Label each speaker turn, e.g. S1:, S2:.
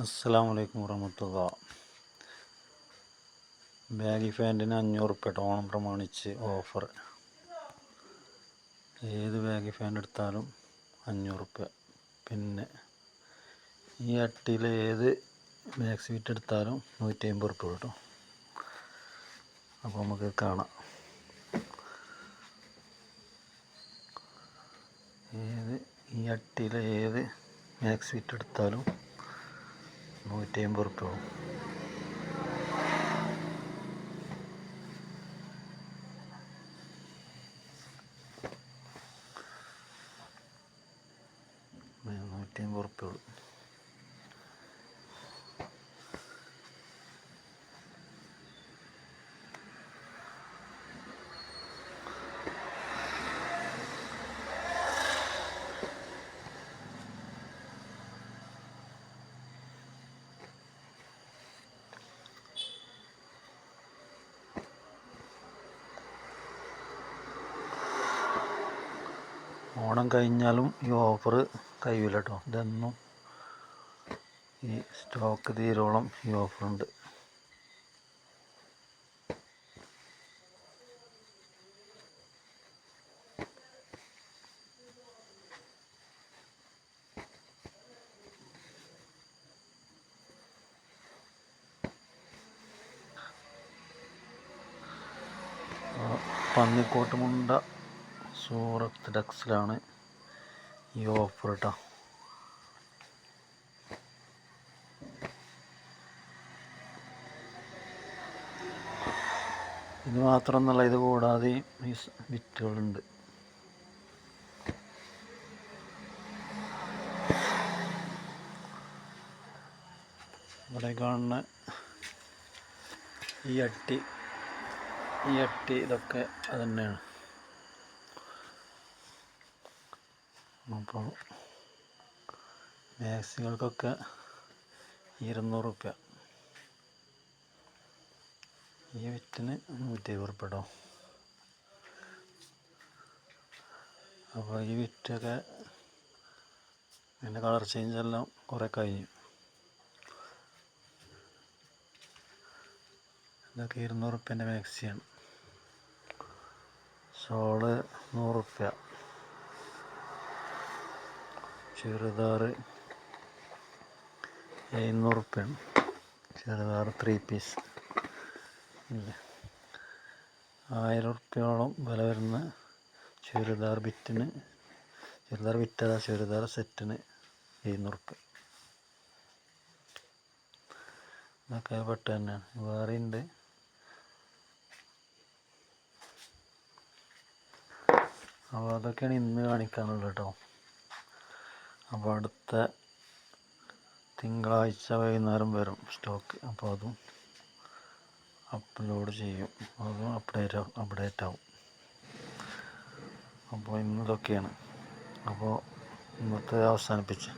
S1: അസ്സലാമു അലൈക്കും വറഹ്മത്തുള്ളാഹി. ബാഗി പാൻറ്റിന് 500 റുപ്യ ഓണം പ്രമാണിച്ച് ഓഫർ. ഏത് ബാഗി പാൻറ് എടുത്താലും 500 റുപ്യ. പിന്നെ ഈ അട്ടിയിൽ ഏത് ബാക്ക് സീറ്റ് എടുത്താലും 150 റുപ്യ കിട്ടും. അപ്പോൾ നമുക്ക് കാണാം. ഈ അട്ടിയിൽ ഏത് ബാക്ക് സീറ്റ് എടുത്താലും 150 റുപ്യ ആവും. റുപ്യ. ഓണം കഴിഞ്ഞാലും ഈ ഓഫർ കഴിയില്ല കേട്ടോ. ഇതെന്നും ഈ സ്റ്റോക്ക് തീരോളം ഈ ഓഫറുണ്ട്. പന്നിക്കോട്ട് മുണ്ട സൂറത്ത് ഡെക്സിലാണ് ഈ ഓഫർ കേട്ടോ. ഇത് മാത്രമൊന്നുമല്ല, ഇത് കൂടാതെ ഈ വിറ്റുകളുണ്ട്. ഇവിടെ കാണുന്ന ഈ അട്ടി ഇതൊക്കെ അത് തന്നെയാണ്. അപ്പോൾ മാക്സികൾക്കൊക്കെ 200 റുപ്യ. ഈ വിറ്റിന് 150 റുപ്യ കേട്ടോ. അപ്പോൾ ഈ വിറ്റൊക്കെ അതിൻ്റെ കളർ ചേഞ്ചെല്ലാം കുറേ കഴിഞ്ഞു. ഇതൊക്കെ 200 റുപ്യൻ്റെ മാക്സിയാണ്. ഷോള് 100 റുപ്യ. ചുരിദാർ 700 റുപ്യാണ്. ചുരിദാർ 3 പീസ് ഇല്ലേ. 1000 റുപ്യോളം വില വരുന്ന ചുരിദാർ വിറ്റതാ ചുരിദാർ സെറ്റിന് 700 റുപ്യ. ഇതൊക്കെ പെട്ട തന്നെയാണ്. വേറെ ഉണ്ട്. അപ്പോൾ അതൊക്കെയാണ് ഇന്ന് കാണിക്കാനുള്ളത് കേട്ടോ. അപ്പോൾ അടുത്ത തിങ്കളാഴ്ച വൈകുന്നേരം വരും സ്റ്റോക്ക്. അപ്പോൾ അതും അപ്ലോഡ് ചെയ്യും. അതും അപ്ഡേറ്റ് ആവും. അപ്പോൾ ഇന്നതൊക്കെയാണ്. അപ്പോൾ ഇന്നത്തെ അവസാനിപ്പിച്ച്